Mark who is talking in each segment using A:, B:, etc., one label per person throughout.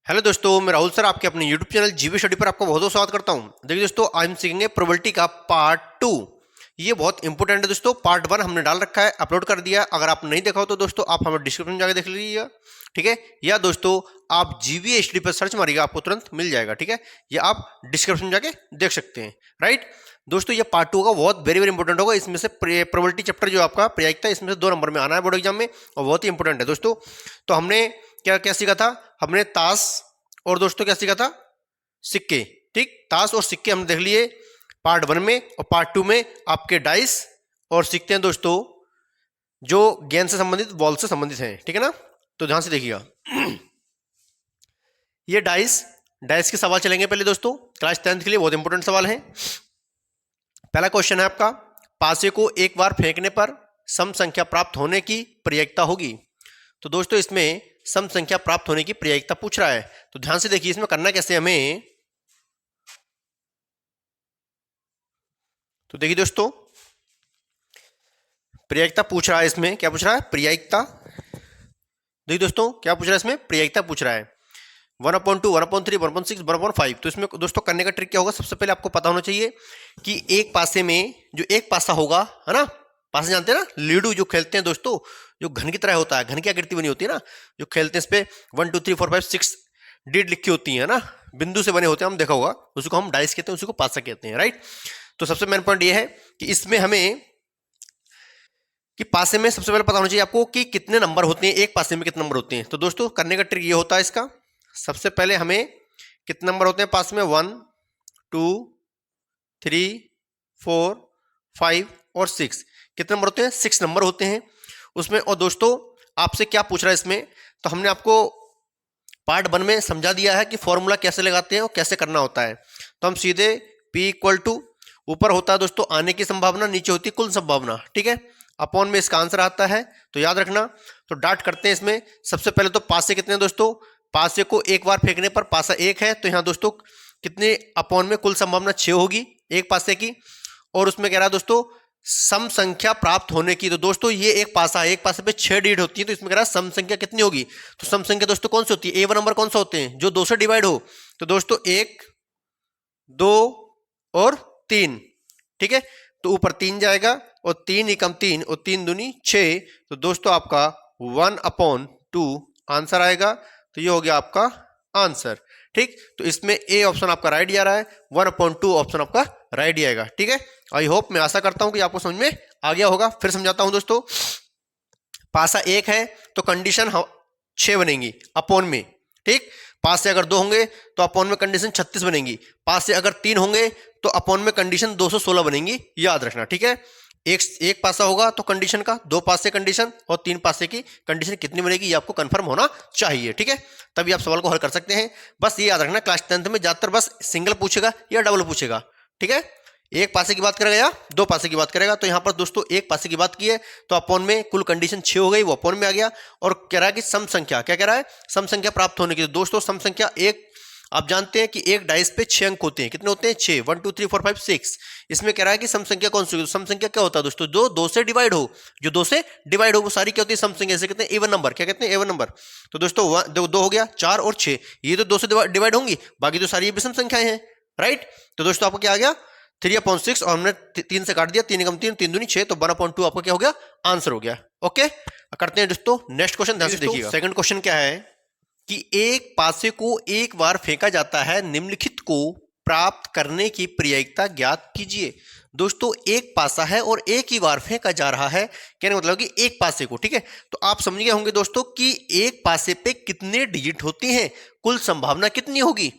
A: Hello दोस्तों, मैं Rahul sir आपके अपने यूट्यूब चैनल जीवी स्टडी पर आपका बहुत बहुत स्वागत करता हूं। देखिए दोस्तों, आज हम सीखेंगे प्रोबेबिलिटी का पार्ट 2। ये बहुत इंपॉर्टेंट है दोस्तों। पार्ट 1 हमने डाल रखा है, अपलोड कर दिया। अगर आप नहीं देखा हो तो दोस्तों आप हमें डिस्क्रिप्शन में जाकर देख लीजिएगा, ठीक है। या दोस्तों आप जीवी स्टडी पर सर्च मारिएगा, आपको तुरंत मिल जाएगा, ठीक है। या आप डिस्क्रिप्शन में जाके देख सकते हैं, राइट। दोस्तों ये पार्ट 2 का बहुत वेरी वेरी इंपॉर्टेंट होगा। इसमें से प्रोबेबिलिटी चैप्टर जो आपका प्रायिकता, इसमें से 2 नंबर में आना है बोर्ड एग्जाम में, और बहुत ही इंपॉर्टेंट है दोस्तों। तो हमने क्या क्या सीखा था? हमने ताश और दोस्तों क्या सीखा था? सिक्के, ठीक। ताश और सिक्के हमने देख लिए पार्ट 1 में, और पार्ट 2 में आपके डाइस और सिक्के हैं दोस्तों, जो गेंद से संबंधित, बॉल से संबंधित हैं, ठीक है ना। तो ध्यान से देखिएगा। ये डाइस डाइस के सवाल चलेंगे पहले दोस्तों, क्लास 10th के लिए बहुत इंपॉर्टेंट सवाल है। पहला क्वेश्चन है आपका, पासे को एक बार फेंकने पर सम संख्या प्राप्त होने की प्रायिकता होगी। तो दोस्तों इसमें सम संख्या प्राप्त होने की प्रायिकता पूछ रहा है। तो ध्यान से देखिए, इसमें करना कैसे हमें। तो देखिए दोस्तों, प्रायिकता पूछ रहा है। इसमें क्या पूछ रहा है? प्रायिकता। देखिए दोस्तों क्या पूछ रहा है? इसमें प्रायिकता पूछ रहा है 1/2, 1/3, 1/6, 1/5। तो इसमें दोस्तों करने का ट्रिक क्या होगा? सबसे पहले आपको पता होना चाहिए कि एक पासे में जो एक पासा होगा, है ना, पासे जानते हैं ना, लीडू जो खेलते हैं दोस्तों, जो घन की तरह होता है, घन की आकृति बनी होती है ना, जो खेलते हैं, इस पे 1 2 3 4 5 6 डीड लिखी होती है ना, बिंदु से बने होते हैं, हम देखा होगा, उसको हम डाइस कहते हैं, उसी को पासा कहते हैं, राइट। तो सबसे मेन पॉइंट ये है कि इसमें हमें कि पासे में सबसे पहले पता होना चाहिए आपको कि कितने नंबर होते हैं, एक पासे में कितने नंबर होते हैं। तो दोस्तों करने का ट्रिक ये होता है इसका, सबसे पहले हमें कितने नंबर होते हैं पास में? 1 2 3 4 5 और 6। कितने नंबर होते हैं? 6 नंबर होते हैं उसमें। और दोस्तों आपसे क्या पूछ रहा है इसमें? तो हमने आपको पार्ट 1 में समझा दिया है कि फॉर्मूला कैसे लगाते हैं और कैसे करना होता है। तो हम सीधे P = ऊपर होता है दोस्तों आने की संभावना, नीचे होती है कुल संभावना, ठीक है। अपॉन में इसका आंसर आता है, तो याद रखना। तो डाट करते हैं इसमें। सबसे पहले तो पासे कितने हैं दोस्तों? पासे को एक बार फेंकने पर पासा 1 है, तो यहाँ दोस्तों कितने अपॉन में कुल संभावना 6 होगी एक पासे की। और उसमें कह रहा है दोस्तों सम संख्या प्राप्त होने की। तो दोस्तों ये एक पासा है, एक पासे पे 6 डीड होती है, तो इसमें कह रहा है सम संख्या कितनी होगी। तो सम संख्या दोस्तों कौन सी होती है? एवन नंबर कौन सा होते हैं? जो 2 से डिवाइड हो। तो दोस्तों 1 2 और 3, ठीक है। तो ऊपर 3 जाएगा, और 3 एकम 3 और 3 दूनी 6। तो दोस्तों आपका 1/2 आंसर आएगा। तो ये हो गया आपका आंसर, ठीक। तो इसमें ए ऑप्शन आपका राइट आ रहा है, 1/2 ऑप्शन आपका राइट आएगा, ठीक है। आई होप, मैं आशा करता हूं कि आपको समझ में आ गया होगा। फिर समझाता हूं दोस्तों। पासा 1 है तो कंडीशन 6 बनेंगी अपॉन में, ठीक। पास से अगर 2 होंगे तो अपॉन में कंडीशन 36 बनेंगी। पास से अगर 3 होंगे तो अपॉन में कंडीशन 216 बनेंगी, याद रखना, ठीक है। एक पासा होगा तो कंडीशन का, 2 पासे कंडीशन और 3 पासे की कंडीशन कितनी बनेगी, ये आपको कंफर्म होना चाहिए, ठीक है। तभी आप सवाल को हल कर सकते हैं। बस ये याद रखना, क्लास 10th में ज्यादातर बस सिंगल पूछेगा या डबल पूछेगा, ठीक है। एक पासे की बात करेगा या 2 पासे की बात करेगा। तो यहां पर दोस्तों एक पासे की बात की है, तो अपॉन में कुल कंडीशन 6 हो गई, वो अपॉन में आ गया। और कह रहा है कि सम संख्या, क्या कह रहा है? सम संख्या प्राप्त होने की। तो दोस्तों सम संख्या एक, आप जानते हैं कि एक डाइस पे 6 अंक होते हैं। कितने होते हैं? 6, 1 2 3 4 5 6। इसमें कह रहा है कि सम संख्या कौन सी होगी। सम संख्या क्या होता है दोस्तों? जो 2 से डिवाइड हो, जो 2 से डिवाइड हो वो सारी क्या होती है? सम संख्या। जैसे कहते हैं एवन नंबर, क्या कहते हैं? Even number. तो दोस्तों 2 हो गया, 4 और 6, ये तो 2 से डिवाइड होंगी, बाकी तो सारी ये विषम संख्याएं हैं, राइट। तो दोस्तों आपको क्या आ गया? 3/6, और हमने 3 से काट दिया, 3 एकम 3, 3 दूनी 6, तो 1/2 आपका क्या हो गया? आंसर हो गया। ओके, करते हैं दोस्तों नेक्स्ट क्वेश्चन, ध्यान से देखिएगा। सेकंड क्वेश्चन क्या है कि एक पासे को एक बार फेंका जाता है, निम्नलिखित को प्राप्त करने की प्रायिकता ज्ञात कीजिए। दोस्तों एक पासा है और एक ही बार फेंका जा रहा है, कहने का मतलब कि एक पासे को, ठीक है। तो आप समझ गए होंगे दोस्तों कि एक पासे पे कितने डिजिट होती हैं, कुल संभावना कितनी होगी।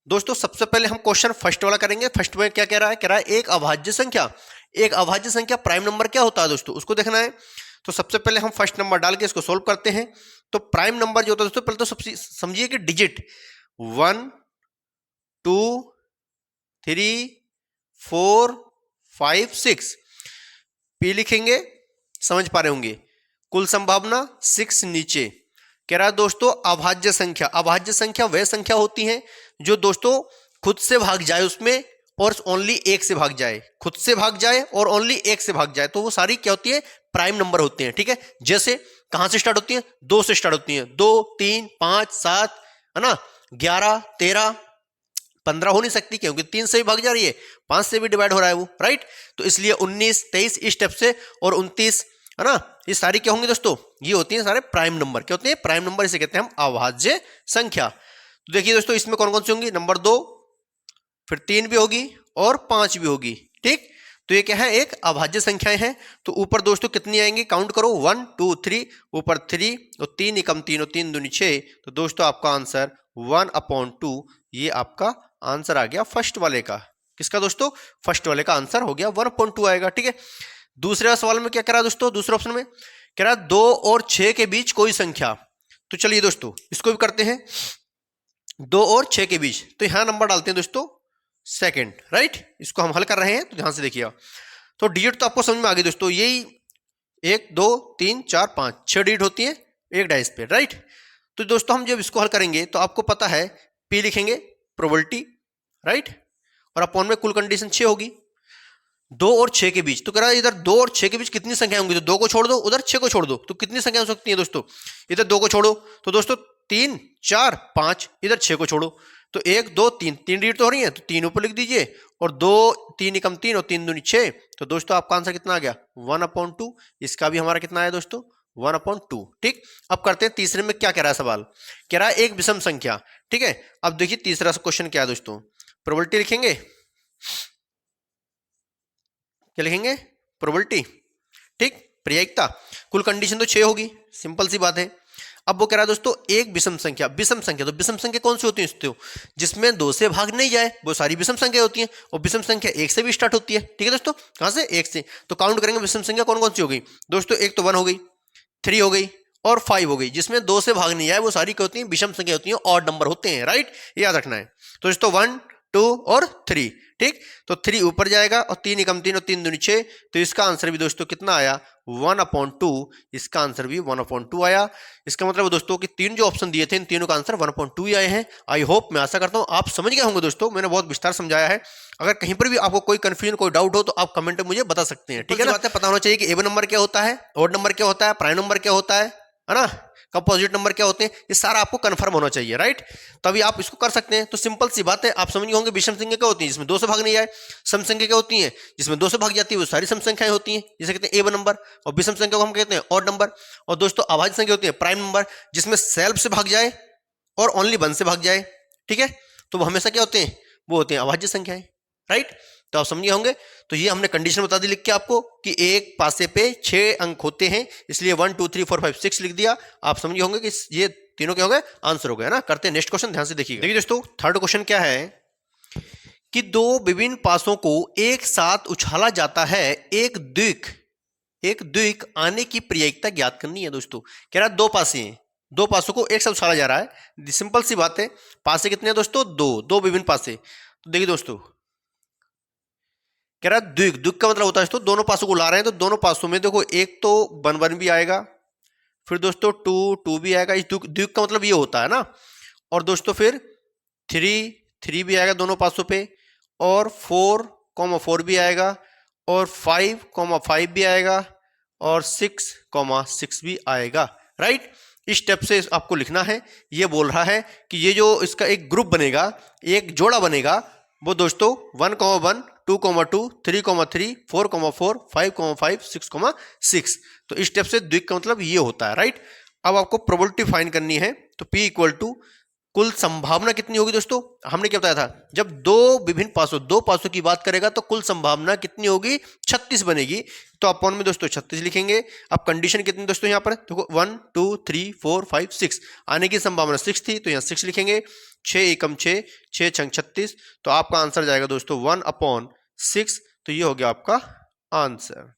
A: दोस्तों सबसे पहले हम क्वेश्चन फर्स्ट वाला करेंगे। फर्स्ट में क्या कह रहा है? कह रहा है एक अभाज्य संख्या, एक अभाज्य संख्या प्राइम नंबर क्या होता है दोस्तों, उसको देखना है। तो सबसे पहले हम फर्स्ट नंबर डाल के इसको सोल्व करते हैं। तो प्राइम नंबर जो होता है दोस्तों, पहले तो सबसे समझिए कि डिजिट 1 2 3 4 5 6 पी लिखेंगे, समझ पा रहे होंगे। कुल संभावना 6 नीचे। कह रहा है दोस्तों अभाज्य संख्या, अभाज्य संख्या वह संख्या होती है जो दोस्तों खुद से भाग जाए उसमें, और ओनली 1 से भाग जाए, खुद से भाग जाए और ओनली 1 से भाग जाए, तो वो सारी क्या होती है? प्राइम नंबर होते हैं, ठीक है। जैसे कहां से स्टार्ट होती है? 2 से स्टार्ट होती है, 2 3 5 7, है ना, 11, 13, 15 हो नहीं सकती, क्योंकि 3 से भी भाग जा रही है, 5 से भी डिवाइड हो रहा है वो, राइट। तो इसलिए 19, 23 इस स्टेप से, और 29, है ना, ये सारी क्या होंगी दोस्तों, ये होती हैं सारे प्राइम नंबर। क्या होते हैं? प्राइम नंबर, इसे कहते हैं हम अभाज्य संख्या। तो देखिए दोस्तों, इसमें कौन कौन सी होंगी? नंबर 2, फिर 3 भी होगी और 5 भी होगी, ठीक। तो ये क्या है? एक अभाज्य संख्याएं हैं। तो ऊपर दोस्तों कितनी आएंगी? काउंट करो, 1, 2, 3, ऊपर 3 और 3 एकम 3 और 3 दूनी 6। तो दोस्तों आपका आंसर 1/2, ये आपका आंसर आ गया फर्स्ट वाले का। किसका दोस्तों? फर्स्ट वाले का आंसर हो गया 1/2 आएगा, ठीक है। दूसरे सवाल में क्या करा दोस्तों? दूसरे ऑप्शन में कह रहा 2 और 6 के बीच कोई संख्या। तो चलिए दोस्तों इसको भी करते हैं, 2 और 6 के बीच। तो यहां नंबर डालते हैं दोस्तों सेकंड, राइट। इसको हम हल कर रहे हैं, तो ध्यान से देखिएगा। तो डिजिट तो आपको समझ में आ गई दोस्तों, यही 1, 2, 3, 4, 5, 6 डिजिट होती है एक डाइस पे, राइट। तो दोस्तों हम जब इसको हल करेंगे तो आपको पता है पी लिखेंगे, प्रोबेबिलिटी, राइट, और अपॉन में कुल कंडीशन 6 होगी, 2 और 6 के बीच। तो कह रहा है इधर 2 और 6 के बीच कितनी संख्या होंगी? तो 2 को छोड़ दो, उधर 6 को छोड़ दो, तो कितनी संख्या हो सकती है दोस्तों? इधर 2 को छोड़ो तो दोस्तों 3, 4, 5, इधर 6 को छोड़ो तो 1, 2, 3, 3 डिजिट तो हो रही है, तो 3 ऊपर लिख दीजिए, और 2, 3 एकम 3 और 3 दूनी 6। तो दोस्तों आपका आंसर कितना आ गया? 1/2। इसका भी हमारा कितना आया दोस्तों? 1/2, ठीक। अब करते हैं तीसरे में, क्या कह रहा है सवाल? कह रहा है एक विषम संख्या, ठीक है। अब देखिए तीसरा क्वेश्चन क्या है दोस्तों, प्रोबेबिलिटी लिखेंगे, क्या लिखेंगे? प्रोबेबिलिटी, ठीक, प्रायिकता। कुल कंडीशन तो 6 होगी, सिंपल सी बात है। अब वो कह रहा है दोस्तों एक विषम संख्या, विषम संख्या, तो विषम संख्या कौन सी होती है दोस्तों? जिसमें 2 से भाग नहीं जाए, वो सारी विषम संख्या होती है, और विषम संख्या 1 से भी स्टार्ट होती है, ठीक है दोस्तों। कहां से? 1 से। तो काउंट करेंगे विषम संख्या कौन कौन सी हो गई दोस्तों? एक तो 1 हो गई, 3 हो गई और 5 हो गई। जिसमें 2 से भाग नहीं जाए वो सारी क्या होती है? विषम संख्या होती है, ऑड नंबर होते हैं, राइट, याद रखना है। तो दोस्तों 1, 2 और 3, ठीक। तो 3 ऊपर जाएगा और 3 एकम 3 और 3 दूनी 6। तो इसका आंसर भी दोस्तों कितना आया? 1/2। इसका आंसर भी 1/2 आया। इसका मतलब दोस्तों कि 3 जो ऑप्शन दिए थे, इन तीनों का आंसर 1/2 ही आए हैं। आई होप, मैं आशा करता हूं आप समझ गए होंगे दोस्तों, मैंने बहुत विस्तार समझाया है। अगर कहीं पर भी आपको कोई कंफ्यूजन, कोई डाउट हो तो आप कमेंट में मुझे बता सकते हैं, ठीक है ना। बात है, पता होना चाहिए कि एवन नंबर क्या होता है, ऑड नंबर क्या होता है, प्राइम नंबर क्या होता है ना, कंपोजिट नंबर क्या होते हैं, ये सारा आपको कंफर्म होना चाहिए, राइट। तभी आप इसको कर सकते हैं। तो सिंपल सी बात है, आप समझ गए होंगे विषम संख्या क्या होती है? जिसमें 2 से भाग नहीं जाए। सम संख्या क्या होती है? जिसमें 2 से भाग जाती है वो सारी सम संख्याएं होती हैं, जिसे कहते हैं एवन नंबर। और विषम संख्या को हम कहते हैं ऑड नंबर। और दोस्तों अभाज्य संख्या होती है प्राइम नंबर, जिसमें सेल्फ से भाग जाए और ओनली 1 से भाग जाए, ठीक है। तो वो हमेशा क्या होते हैं? वो होते हैं अभाज्य संख्याएं, राइट। तो आप समझे होंगे। तो ये हमने कंडीशन बता दी लिख के आपको कि एक पासे पे 6 अंक होते हैं, इसलिए 1, 2, 3, 4, 5, 6 लिख दिया। आप समझे होंगे कि ये तीनों क्या हो गए? आंसर हो गए ना। करते हैं नेक्स्ट क्वेश्चन, ध्यान से देखिएगा। देखिए दोस्तों थर्ड क्वेश्चन क्या है कि 2 विभिन्न पासों को एक साथ उछाला जाता है, एक द्विक आने की प्रायिकता ज्ञात करनी है दोस्तों। कह रहा है 2 पासे हैं, 2 पासों को एक साथ उछाला जा रहा है। सिंपल सी बात है, पासे कितने हैं दोस्तों? 2 विभिन्न पासे। तो देखिए दोस्तों कह रहा है द्विक का मतलब होता है दोस्तों दोनों पासों को ला रहे हैं, तो दोनों पासों में देखो एक तो 1, 1 भी आएगा, फिर दोस्तों 2, 2 भी आएगा। इस द्विक का मतलब ये होता है ना। और दोस्तों फिर 3, 3 भी आएगा दोनों पासों पे, और 4, 4 भी आएगा, और 5, 5 भी आएगा, और 6, 6 भी आएगा, राइट। इस स्टेप से आपको लिखना है। ये बोल रहा है कि ये जो इसका एक ग्रुप बनेगा, एक जोड़ा बनेगा, वो दोस्तों 1, 1, 2, 2, 3, 3, 4, 4, 5, 5, 6, 6। तो इस स्टेप से द्विक का मतलब ये होता है, राइट। अब आपको प्रोबेबिलिटी फाइंड करनी है। तो P इक्वल टू कुल संभावना कितनी होगी दोस्तों? हमने क्या बताया था, जब 2 विभिन्न पासों, 2 पासों की बात करेगा तो कुल संभावना कितनी होगी? 36 बनेगी। तो अपॉन में दोस्तों 36 लिखेंगे। अब कंडीशन कितनी दोस्तों यहाँ पर देखो, 1, 2, 3, 4, 5, 6 आने की संभावना 6 थी, तो यहाँ 6 लिखेंगे। 6 एकम 6, 6 छंग 36। तो आपका आंसर जाएगा दोस्तों 1/6। तो ये हो गया आपका आंसर,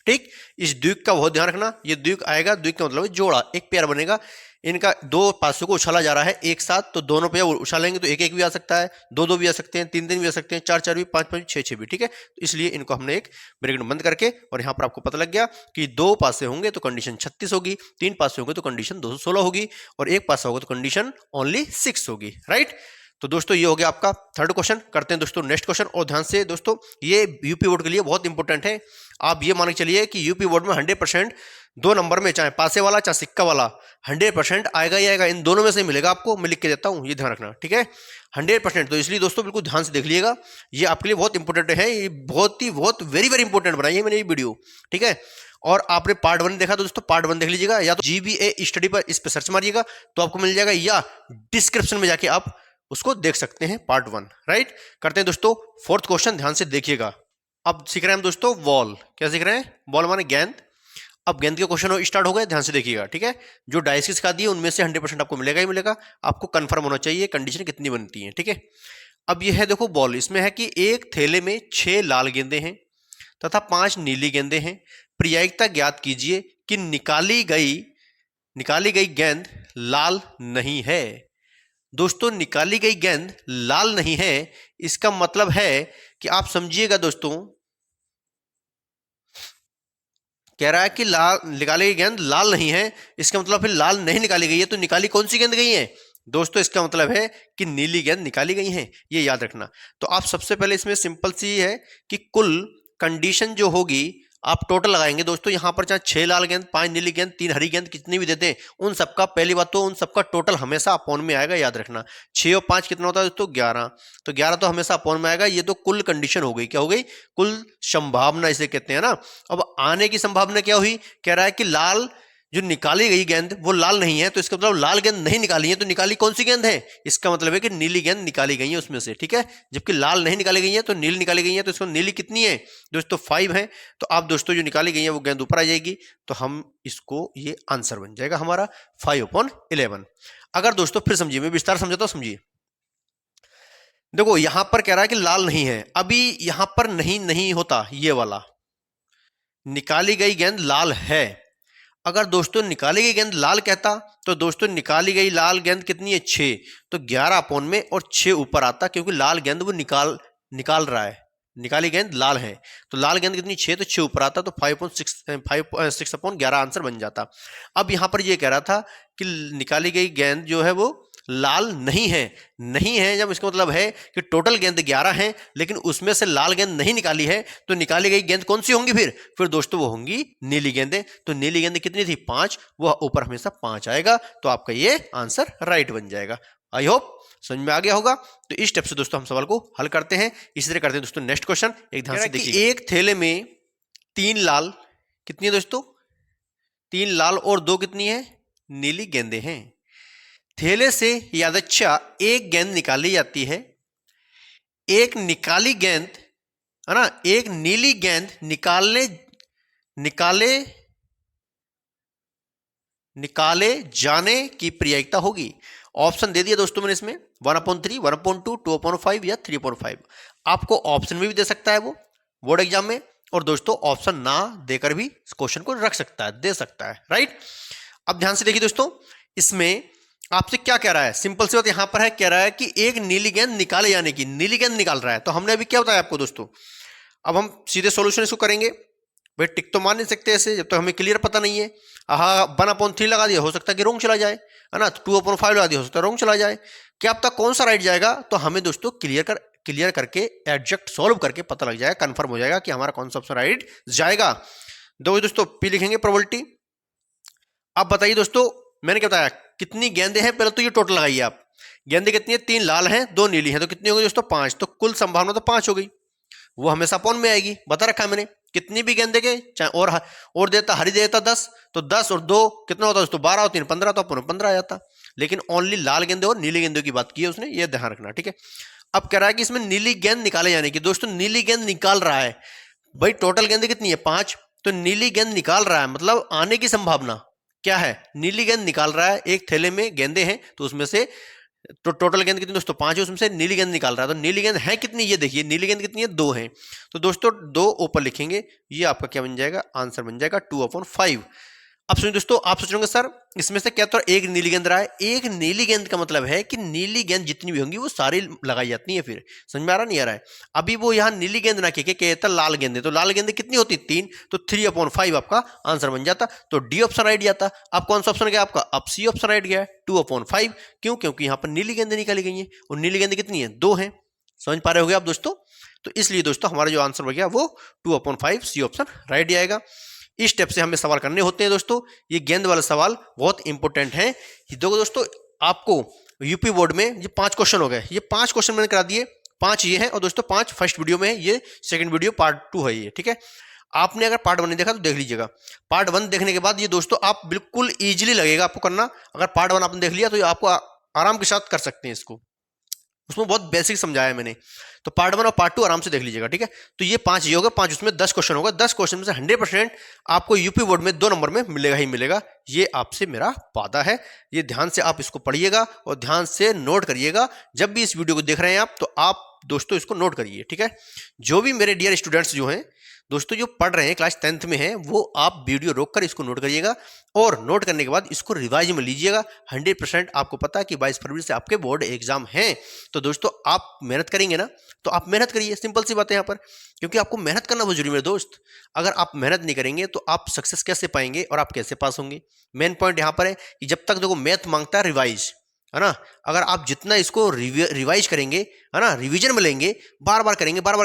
A: ठीक। इस द्विक का बहुत ध्यान रखना, ये द्विक आएगा, द्विक का मतलब जोड़ा, एक पेयर बनेगा। इनका 2 पासों को उछाला जा रहा है एक साथ, तो दोनों पे उछालेंगे तो 1, 1 भी आ सकता है, 2, 2 भी आ सकते हैं, 3, 3 भी आ सकते हैं, 4, 4 भी, 5, 5, 6, 6 भी, ठीक है। तो इसलिए इनको हमने एक ब्रैकेट बंद करके, और यहाँ पर आपको पता लग गया कि 2 पासे होंगे तो कंडीशन 36 होगी, 3 पासे होंगे तो कंडीशन 216 होगी, और 1 पासा होगा तो कंडीशन ओनली 6 होगी, राइट। तो दोस्तों ये हो गया आपका थर्ड क्वेश्चन। करते हैं दोस्तों नेक्स्ट क्वेश्चन, और ध्यान से दोस्तों ये यूपी बोर्ड के लिए बहुत इंपॉर्टेंट है। आप ये मान के चलिए कि यूपी बोर्ड में 100% दो नंबर में चाहे पासे वाला चाहे सिक्का वाला 100% आएगा ही आएगा, इन दोनों में से मिलेगा आपको। मैं लिख के देता हूं, ये ध्यान रखना, ठीक है। 100%। तो इसलिए दोस्तों बिल्कुल ध्यान से देख लीजिएगा, ये आपके लिए बहुत इंपॉर्टेंट है, ये बहुत वेरी वेरी इंपॉर्टेंट बनाई है मैंने ये वीडियो, ठीक है। और आपने पार्ट 1 देखा तो दोस्तों पार्ट 1 देख लीजिएगा, या तो GBA स्टडी पर इस पर सर्च मारिएगा तो आपको मिल जाएगा, या डिस्क्रिप्शन में जाके आप उसको देख सकते हैं पार्ट 1, राइट। करते हैं दोस्तों फोर्थ क्वेश्चन, ध्यान से देखिएगा। अब सीख रहे हैं हम दोस्तों बॉल, क्या सीख रहे हैं? बॉल माने गेंद। अब गेंद के क्वेश्चन स्टार्ट हो गए, ध्यान से देखिएगा, ठीक है। जो डाइस की सिखा दी है उनमें से 100% आपको मिलेगा ही मिलेगा, आपको कंफर्म होना चाहिए कंडीशन कितनी बनती है, ठीक है। अब ये है देखो बॉल, इसमें है कि एक थैले में 6 लाल गेंदे हैं तथा 5 नीली गेंदे हैं। प्रायिकता ज्ञात कीजिए कि निकाली गई गेंद लाल नहीं है। दोस्तों निकाली गई गेंद लाल नहीं है, इसका मतलब है कि आप समझिएगा दोस्तों, कह रहा है कि निकाली गई गेंद लाल नहीं है, इसका मतलब फिर लाल नहीं निकाली गई है, तो निकाली कौन सी गेंद गई है दोस्तों? इसका मतलब है कि नीली गेंद निकाली गई है, ये याद रखना। तो आप सबसे पहले इसमें सिंपल सी है कि कुल कंडीशन जो होगी आप टोटल लगाएंगे दोस्तों। यहां पर चाहे 6 लाल गेंद 5 नीली गेंद 3 हरी गेंद कितनी भी देते हैं, उन सबका पहली बात तो उन सबका टोटल हमेशा अपॉन में आएगा, याद रखना। 6 और 5 कितना होता है दोस्तों? 11। तो 11 तो हमेशा अपॉन में आएगा। ये तो कुल कंडीशन हो गई, क्या हो गई? कुल संभावना इसे कहते हैं ना। अब आने की संभावना क्या हुई? कह रहा है कि लाल जो निकाली गई गेंद वो लाल नहीं है, तो इसका मतलब लाल गेंद नहीं निकाली है, तो निकाली कौन सी गेंद है? इसका मतलब है कि नीली गेंद निकाली गई है उसमें से, ठीक है। जबकि लाल नहीं निकाली गई है तो नीली निकाली गई है, तो इसको नीली कितनी है दोस्तों? 5 है। तो आप दोस्तों जो निकाली गई है वो गेंद ऊपर आ जाएगी, तो हम इसको ये आंसर बन जाएगा हमारा 5/11। अगर दोस्तों फिर समझिए, मैं विस्तार समझाता हूं, समझिए। देखो यहां पर कह रहा है कि लाल नहीं है, अभी यहां पर नहीं होता, ये वाला निकाली गई गेंद लाल है। अगर दोस्तों निकाली गई गेंद लाल कहता तो दोस्तों निकाली गई लाल गेंद कितनी है? 6। तो 11 अपॉन में और 6 ऊपर आता, क्योंकि लाल गेंद वो निकाल रहा है, निकाली गेंद लाल है, तो लाल गेंद कितनी? 6, तो 6 ऊपर आता, तो 5/6 आंसर बन जाता। अब यहां पर ये कह रहा था कि निकाली गई गेंद जो है वो लाल नहीं है जब इसका मतलब है कि टोटल गेंद 11 हैं, लेकिन उसमें से लाल गेंद नहीं निकाली है, तो निकाली गई गेंद कौन सी होंगी फिर दोस्तों? वो होंगी नीली गेंदें। तो नीली गेंद कितनी थी? 5, वो ऊपर हमेशा 5 आएगा, तो आपका ये आंसर राइट बन जाएगा। आई होप समझ में आ गया होगा। तो इस स्टेप से दोस्तों हम सवाल को हल करते हैं। इसी तरह करते हैं दोस्तों नेक्स्ट क्वेश्चन, एक ध्यान से देखिए। एक थैले में 3 लाल, कितनी है दोस्तों? 3 लाल और 2 कितनी है? नीली गेंदें हैं। थैले से यादृच्छा एक गेंद निकाली जाती है। एक निकाली गेंद है ना, एक नीली गेंद निकाले जाने की प्रायिकता होगी। ऑप्शन दे दिया दोस्तों मैंने इसमें 1/3, 1/2, 2/5 या 3/5। आपको ऑप्शन में भी दे सकता है वो बोर्ड एग्जाम में, और दोस्तों ऑप्शन ना देकर भी क्वेश्चन को रख सकता है, दे सकता है, राइट। अब ध्यान से देखिए दोस्तों, इसमें आपसे क्या कह रहा है? सिंपल सी बात यहां पर है, कह रहा है कि एक नीली गेंद निकाले जाने की, नीली गेंद निकाल रहा है। तो हमने अभी क्या बताया आपको दोस्तों? अब हम सीधे सॉल्यूशन इसको करेंगे। भाई टिक तो मान नहीं सकते ऐसे जब तक हमें क्लियर पता नहीं है। 1/3 लगा दिया, हो सकता है कि रोंग चला जाए, है ना। 2/5 लगा दिया, हो सकता है रोंग चला जाए। क्या अब तक कौन सा राइट जाएगा? तो हमें दोस्तों क्लियर करके एडजस्ट सॉल्व करके पता लग जाएगा, कंफर्म हो जाएगा कि हमारा कौन सा ऑप्शन राइट जाएगा। दोस्तों पी लिखेंगे प्रोबेबिलिटी। अब बताइए दोस्तों, मैंने क्या बताया? कितनी गेंदें हैं? पहले तो ये टोटल लगाइए आप। गेंदें कितनी है? 3 लाल हैं 2 नीली हैं, तो कितनी हो गई दोस्तों? 5। तो कुल संभावना तो 5 हो गई, वो हमेशा अपॉन में आएगी, बता रखा है मैंने। कितनी भी गेंद देंगे, चाहे और देता, हरी देता 10, तो 10 और 2 कितना होता है दोस्तों? 12 और 3 15, तो अपन 15 आ जाता। लेकिन ओनली लाल गेंदे और नीली गेंदों की बात की है उसने, ये ध्यान रखना, ठीक है। अब कह रहा है कि इसमें नीली गेंद निकाले जाने की। दोस्तों नीली गेंद निकाल रहा है, भाई टोटल गेंदें कितनी है? 5। तो नीली गेंद निकाल रहा है, मतलब आने की संभावना क्या है? नीली गेंद निकाल रहा है। एक थैले में गेंदें हैं, तो उसमें से तो टोटल गेंद कितनी दोस्तों? 5 है, उसमें से नीली गेंद निकाल रहा है। तो नीली गेंद है कितनी? ये देखिए नीली गेंद कितनी है? 2 है। तो दोस्तों 2 ऊपर लिखेंगे, ये आपका क्या बन जाएगा? आंसर बन जाएगा 2/5। अब सुनिए दोस्तों, आप सोचोगे सर इसमें से क्या तो एक नीली गेंद रहा है। एक नीली गेंद का मतलब है कि नीली गेंद जितनी भी होंगी वो सारी लगाई जाती है। फिर समझ में आ रहा नहीं आ रहा है? अभी वो यहाँ नीली गेंद ना कहता लाल गेंद, तो लाल गेंद कितनी होती? 3। तो 3/5 आपका आंसर बन जाता। तो डी ऑप्शन राइट जाता। अब कौन सा ऑप्शन गया आपका? अब सी ऑप्शन राइट गया 2/5। क्यों? क्योंकि यहाँ पर नीली गेंद निकाली गई है, और नीली गेंद कितनी है? 2 है। समझ पा रहे हो आप दोस्तों? तो इसलिए दोस्तों हमारा जो आंसर हो गया वो 2/5, सी ऑप्शन राइट आएगा। इस स्टेप से हमें सवाल करने होते हैं दोस्तों। ये गेंद वाला सवाल बहुत इंपॉर्टेंट है। देखो दोस्तों, आपको यूपी बोर्ड में ये 5 क्वेश्चन हो गए, ये 5 क्वेश्चन मैंने करा दिए, 5 ये हैं और दोस्तों 5 फर्स्ट वीडियो में है, ये सेकंड वीडियो पार्ट 2 है ये, ठीक है। आपने अगर पार्ट 1 नहीं देखा तो देख लीजिएगा। पार्ट 1 देखने के बाद ये दोस्तों आप बिल्कुल ईजिली लगेगा आपको करना। अगर पार्ट 1 आपने देख लिया तो ये आपको आराम के साथ कर सकते हैं इसको, उसमें बहुत बेसिक समझाया है मैंने। तो पार्ट 1 और पार्ट 2 आराम से देख लीजिएगा, ठीक है। तो ये 5 ये होगा, 5 उसमें 10 क्वेश्चन होगा, 10 क्वेश्चन में से 100% आपको यूपी बोर्ड में 2 नंबर में मिलेगा ही मिलेगा, ये आपसे मेरा वादा है। ये ध्यान से आप इसको पढ़िएगा और ध्यान से नोट करिएगा। जब भी इस वीडियो को देख रहे हैं आप, तो आप दोस्तों इसको नोट करिए, ठीक है। जो भी मेरे डियर स्टूडेंट्स जो हैं दोस्तों, जो पढ़ रहे हैं क्लास 10th में हैं, वो आप वीडियो रोककर इसको नोट करिएगा और नोट करने के बाद इसको रिवाइज में लीजिएगा। 100% आपको पता है कि 22 फरवरी से आपके बोर्ड एग्जाम हैं, तो दोस्तों आप मेहनत करेंगे ना, तो आप मेहनत करिए, सिंपल सी बात है यहाँ पर, क्योंकि आपको मेहनत करना बहुत जरूरी है मेरे दोस्त। अगर आप मेहनत नहीं करेंगे तो आप सक्सेस कैसे पाएंगे और आप कैसे पास होंगे। मेन पॉइंट यहाँ पर है कि जब तक देखो मैथ मांगता है रिवाइज, है ना। अगर आप जितना इसको रिवाइज करेंगे, है ना, रिवीजन में लेंगे, बार बार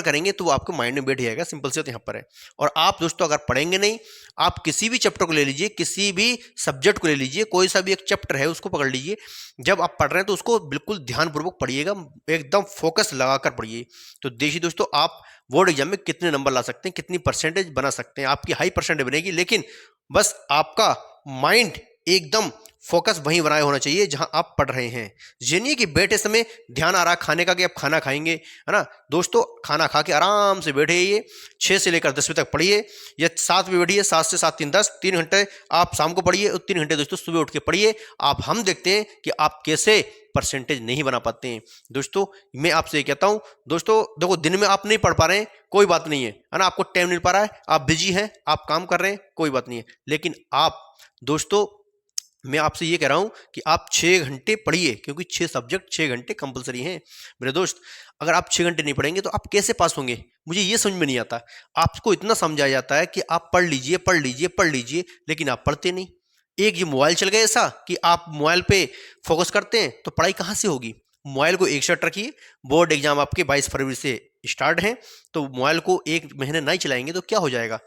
A: करेंगे तो वो आपको माइंड में बैठ जाएगा, सिंपल से यहाँ पर है। और आप दोस्तों अगर पढ़ेंगे नहीं, आप किसी भी चैप्टर को ले लीजिए, किसी भी सब्जेक्ट को ले लीजिए, कोई सा भी एक चैप्टर है उसको पकड़ लीजिए, जब आप पढ़ रहे हैं तो उसको बिल्कुल ध्यानपूर्वक पढ़िएगा, एकदम फोकस लगाकर पढ़िए। तो देखिए दोस्तों, आप बोर्ड एग्जाम में कितने नंबर ला सकते हैं, कितनी परसेंटेज बना सकते हैं। आपकी हाई परसेंटेज बनेगी, लेकिन बस आपका माइंड एकदम फोकस वहीं बनाए होना चाहिए जहां आप पढ़ रहे हैं। ये नहीं कि बैठे समय ध्यान आ रहा खाने का कि आप खाना खाएंगे, है ना दोस्तों। खाना खा के आराम से बैठिए, 6 से लेकर 10 बजे तक पढ़िए, या 7 बजे बैठिए, 7 से 7 3 10, 3 घंटे आप शाम को पढ़िए और 3 घंटे दोस्तों सुबह उठ के पढ़िए। आप हम देखते हैं कि आप कैसे परसेंटेज नहीं बना पाते हैं। दोस्तों मैं आपसे ये कहता हूं दोस्तों, देखो दिन में आप नहीं पढ़ पा रहे हैं, कोई बात नहीं है ना, आपको टाइम नहीं पा रहा है, आप बिजी हैं, आप काम कर रहे हैं, कोई बात नहीं है, लेकिन आप दोस्तों, मैं आपसे ये कह रहा हूं कि आप 6 घंटे पढ़िए, क्योंकि 6 सब्जेक्ट 6 घंटे कंपलसरी हैं मेरे दोस्त। अगर आप 6 घंटे नहीं पढ़ेंगे तो आप कैसे पास होंगे, मुझे ये समझ में नहीं आता। आपको इतना समझाया जाता है कि आप पढ़ लीजिए, लेकिन आप पढ़ते नहीं। एक ये मोबाइल चल गया ऐसा कि आप मोबाइल पे फोकस करते हैं, तो पढ़ाई कहाँ से होगी। मोबाइल को एक साइड रखिए, बोर्ड एग्जाम आपके 22 फरवरी से स्टार्ट हैं, तो मोबाइल को 1 महीने नहीं चलाएंगे तो क्या हो जाएगा।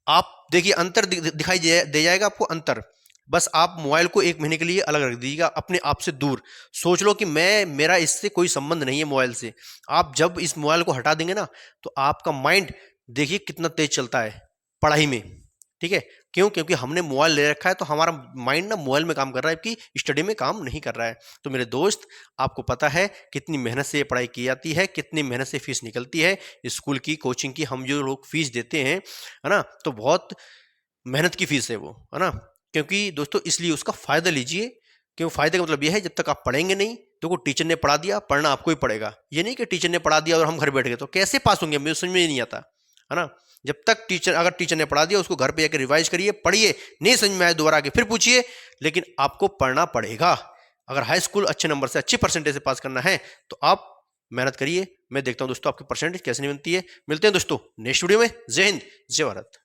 A: आप देखिए अंतर दिखाई दे जाएगा आपको अंतर। बस आप मोबाइल को 1 महीने के लिए अलग रख दीजिएगा, अपने आप से दूर। सोच लो कि मेरा इससे कोई संबंध नहीं है मोबाइल से। आप जब इस मोबाइल को हटा देंगे ना, तो आपका माइंड देखिए कितना तेज चलता है पढ़ाई में, ठीक है। क्यों? क्योंकि हमने मोबाइल ले रखा है, तो हमारा माइंड ना मोबाइल में काम कर रहा है, कि स्टडी में काम नहीं कर रहा है। तो मेरे दोस्त, आपको पता है कितनी मेहनत से ये पढ़ाई की जाती है, कितनी मेहनत से फीस निकलती है स्कूल की, कोचिंग की। हम जो लोग फीस देते हैं, है ना, तो बहुत मेहनत की फीस है वो, है ना। क्योंकि दोस्तों इसलिए उसका फायदा लीजिए। क्यों? फायदे का मतलब यह है, जब तक आप पढ़ेंगे नहीं, तो को टीचर ने पढ़ा दिया, पढ़ना आपको ही पड़ेगा। ये नहीं कि टीचर ने पढ़ा दिया और हम घर बैठ गए, तो कैसे पास होंगे, मुझे समझ में नहीं आता, है ना। जब तक अगर टीचर ने पढ़ा दिया, उसको घर पे जाकर रिवाइज करिए, पढ़िए, नहीं समझ में आए दोबारा आके फिर पूछिए, लेकिन आपको पढ़ना पड़ेगा। अगर हाई स्कूल अच्छे नंबर से, अच्छी परसेंटेज से पास करना है, तो आप मेहनत करिए। मैं देखता हूं दोस्तों आपकी परसेंटेज कैसे नहीं बनती है। मिलते हैं दोस्तों नेक्स्ट वीडियो में। जय हिंद, जय भारत।